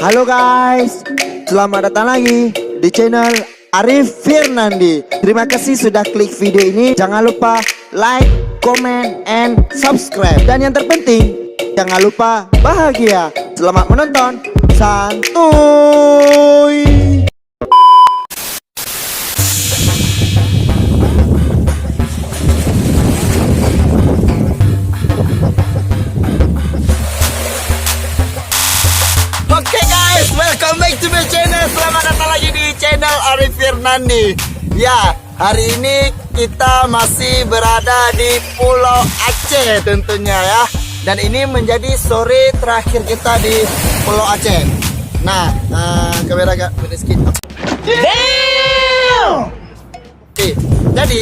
Halo guys, selamat datang lagi di channel Arif Firnandi. Terima kasih sudah klik video ini. Jangan lupa like, comment, and subscribe. Dan yang terpenting, jangan lupa bahagia. Selamat menonton. Santuy. Oke guys, welcome back to my channel. Selamat datang lagi di channel Arif Firnandi. Ya, hari ini kita masih berada di Pulau Aceh tentunya ya. Dan ini menjadi sore terakhir kita di Pulau Aceh. Nah, kamera agak sedikit. Oke, jadi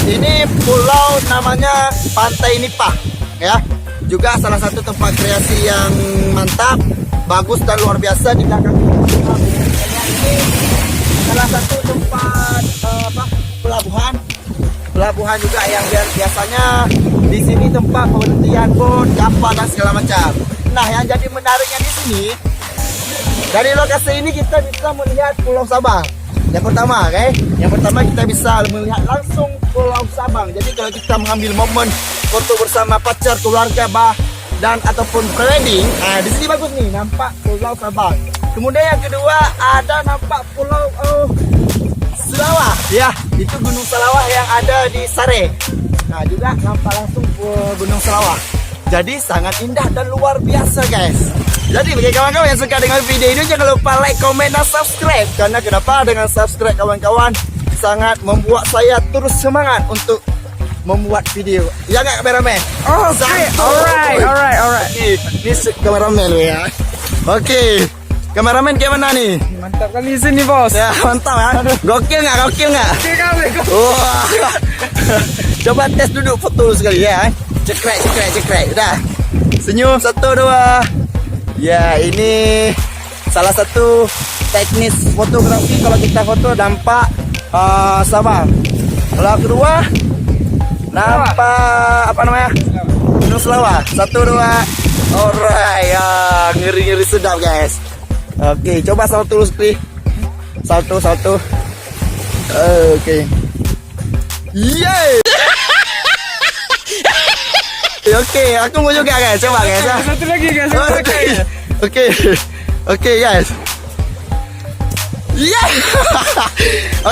ini pulau namanya Pantai Nipah ya. Juga salah satu tempat kreasi yang mantap, bagus dan luar biasa di belakang ini salah satu tempat pelabuhan juga yang biasanya di sini tempat penghentian bot, kapal dan segala macam. Nah, yang jadi menariknya di sini, dari lokasi ini kita bisa melihat Pulau Sabang. Yang pertama, yang pertama kita bisa melihat langsung Pulau Sabang. Jadi kalau kita mengambil momen foto bersama pacar, keluarga, dan ataupun prewedding, di sini bagus nih, nampak Pulau Sabang. Kemudian yang kedua ada nampak Pulau Selawah, ya, itu Gunung Selawah yang ada di Sare. Nah, juga nampak langsung Gunung Selawah. Jadi sangat indah dan luar biasa guys. Jadi bagi kawan-kawan yang suka dengan video ini, jangan lupa like, comment, dan subscribe. Karena kenapa? Dengan subscribe kawan-kawan sangat membuat saya terus semangat untuk membuat video. Ya nggak kameramen? Oh, okay. Alright. Ini kameramen lo ya. Oke. Kameramen gimana nih? Mantap kali sini bos. Ya mantap ya. Gokil nggak? Oke kali. Wah. Coba tes duduk foto sekali ya. Cekrek. Udah. Senyum 1, 2. Ya, ini salah satu teknis fotografi kalau kita foto nampak Sabang. Kalau kedua nampak apa namanya? Gunung Selawah. 1, 2. Alright, ya, ngeri sedap guys. Oke, coba salto dulu sekali. Salto. Oke. Yeay. Oke, aku mau juga guys. Coba guys. Satu lagi guys. Oke guys. Yeah.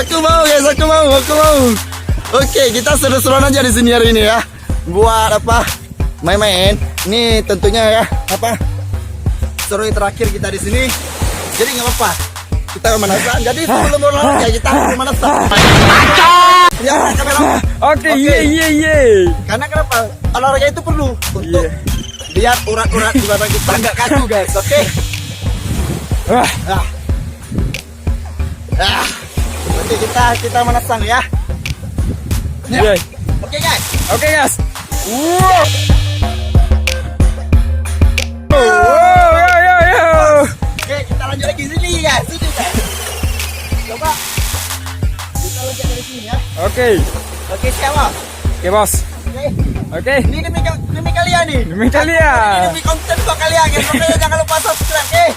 Aku mau guys, aku mau. Oke, kita seru-seruan aja di sini hari ini ya. Buat apa? Main-main. Ini tentunya ya, seru terakhir kita di sini. Jadi nggak apa-apa. Kita pemanasan. Jadi sebelum berolahraga kita pemanasan. Ya, kamera. Oke, iya. Karena kenapa? Olahraga itu perlu untuk biar urat-urat di badan kita nggak kaku guys. Oke. Oke, kita menasang ya. Iya. Oke guys. Wow. Oke, kita lanjut lagi sini guys. Coba kita lanjut dari sini ya. Oke, Siapa? Oke bos. Oke. Ini demi kalian nih. Demi kalian. Ini demi konten buat kalian guys. Makanya jangan lupa subscribe.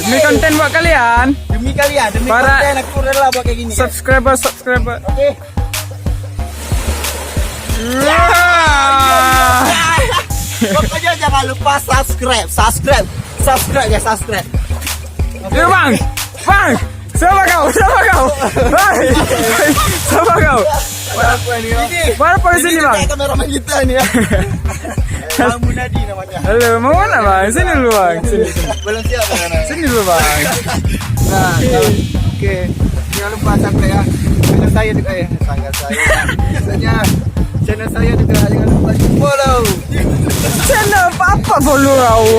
Demi konten buat kalian. Demi kalian, demi Para konten aku rela buat kayak gini. Guys. Subscriber. Oke. Pokoknya jangan lupa subscribe guys, subscribe. Yuk bang. Siapa kau? Hai. Siapa kau? Mana di sini bang? Ini kameramen kita ini ya. Bang Munadi namanya. Halo, mau mana bang? Sini dulu bang. Belum siap kan? Sini dulu bang. Nah, oke. Jangan lupa subscribe ya. Channel saya juga ya. Channel saya juga jangan lupa di follow. Channel apa follow kau?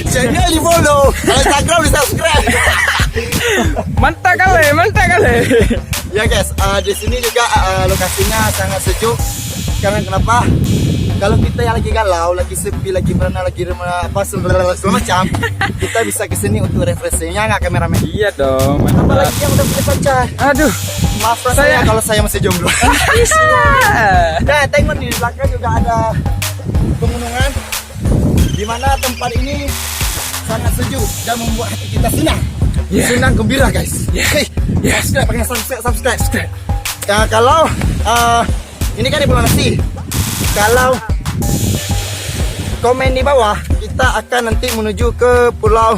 Channel di follow. Kalau Instagram di subscribe. Mantap kali. Ya guys, di sini juga lokasinya sangat sejuk. Karena kenapa? Kalau kita yang lagi galau, lagi sepi, lagi berenang, segala macam, kita bisa kesini untuk refreshingnya nggak kameramen? Iya dong. Apalagi yang udah punya pacar. Aduh. Maafkan saya kalau saya masih jomblo. Nah, tengok di belakang juga ada pegunungan, di mana tempat ini sangat sejuk dan membuat hati kita senang. Yeah. Senang gembira guys. Yeah. Hey, subscribe, pakai subscribe. Kalau ini kan di Pulau Nasi. Kalau komen di bawah, kita akan nanti menuju ke Pulau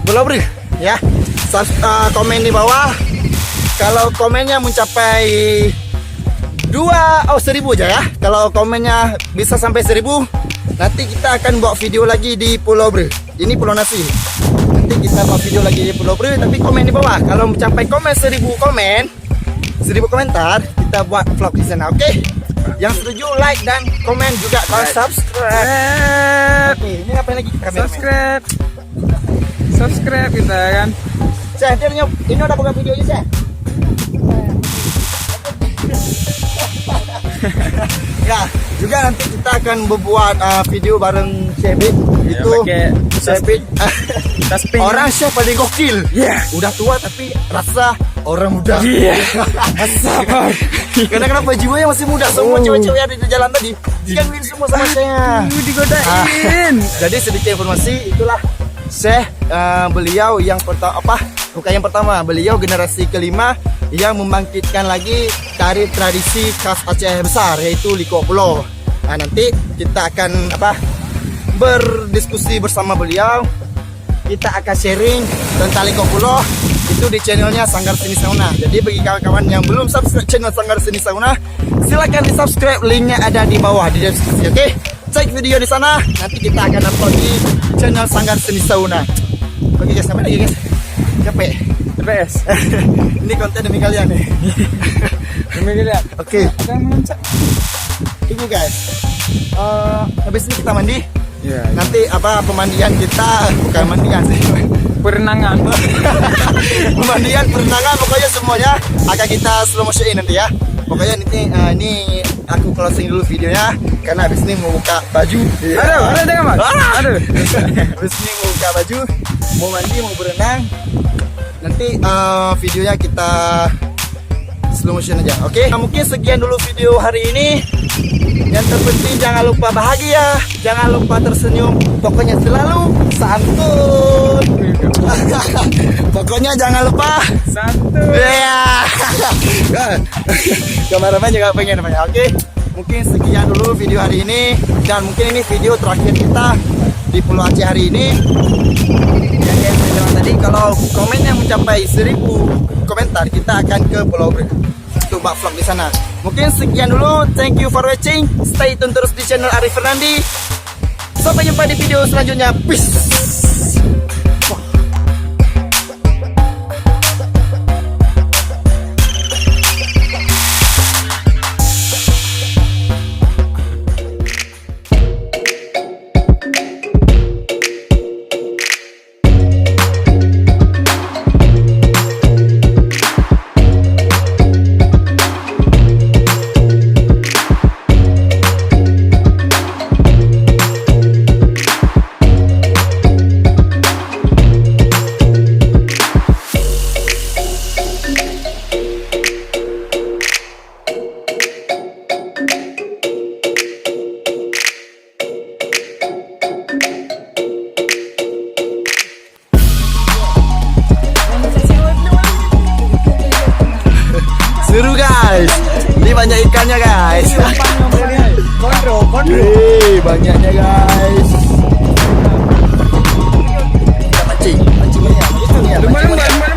Bre ya. Komen di bawah. Kalau komennya mencapai 1000 aja ya. Kalau komennya bisa sampai 1000, nanti kita akan buat video lagi di Pulau Bre. Ini Pulau Nasi. Nanti kita buat video lagi di Pulau Bre, tapi komen di bawah. Kalau mencapai 1000 komentar, kita buat vlog di sana, oke? Yang setuju like dan komen juga, dan subscribe. Oke, ini apa lagi? Subscribe kita kan. Saya ini udah buka videonya saya. Ya, juga nanti kita akan membuat video bareng Shebit. Ya, Itu pakai Shebit. Tasping. Orang chef paling gokil. Yeah. Udah tua tapi rasa orang muda. Iya. Sabar. Karena kenapa jiwanya masih muda. Semua cewek-cewek yang ada di jalan tadi digangguin semua sama saya. Digodain. Jadi sedikit informasi, itulah Syekh, beliau yang pertama, bukan yang pertama, beliau generasi kelima yang membangkitkan lagi tari tradisi khas Aceh besar, yaitu Liko Pulau. Nah, nanti kita akan berdiskusi bersama beliau. Kita akan sharing tentang Liko Pulau itu di channelnya Sanggar Seni Sauna. Jadi bagi kawan-kawan yang belum subscribe channel Sanggar Seni Sauna, silakan di subscribe, linknya ada di bawah di deskripsi. Oke, cek video di sana. Nanti kita akan upload di channel Sanggar Seni Sauna. Oke guys, sampai lagi guys. Capek. TPS. Ini konten demi kalian nih. Demi lihat. Oke, Ada yang mencak. tunggu guys. Habis ini kita mandi. Ya. Nanti pemandian kita, bukan mandian sih. Perenangan. Pemandian, perenangan, pokoknya semuanya akan kita slow motion nanti ya. Pokoknya nanti ini aku closing dulu videonya karena habis ini mau buka baju. Aduh, jangan mas. Aduh. Habis ini mau buka baju, mau mandi, mau berenang. Nanti videonya kita slow motion aja, oke? Nah, mungkin sekian dulu video hari ini. Yang terpenting jangan lupa bahagia, jangan lupa tersenyum, pokoknya selalu santun. Pokoknya jangan lupa Satu. ya. Kameramen juga pengen namanya, oke? Mungkin sekian dulu video hari ini, dan mungkin ini video terakhir kita di Pulau Aceh hari ini. Yang saya bilang tadi, kalau komennya mencapai 1000 komentar, kita akan ke Pulau Bre untuk buat vlog di sana. Mungkin sekian dulu, thank you for watching. Stay tune terus di channel Arif Fernandi. Sampai jumpa di video selanjutnya. Peace. Seru guys. Ini banyak ikannya guys. Wih, banyaknya guys. Kita pancing, pancingnya. Itu ya. Lumayan.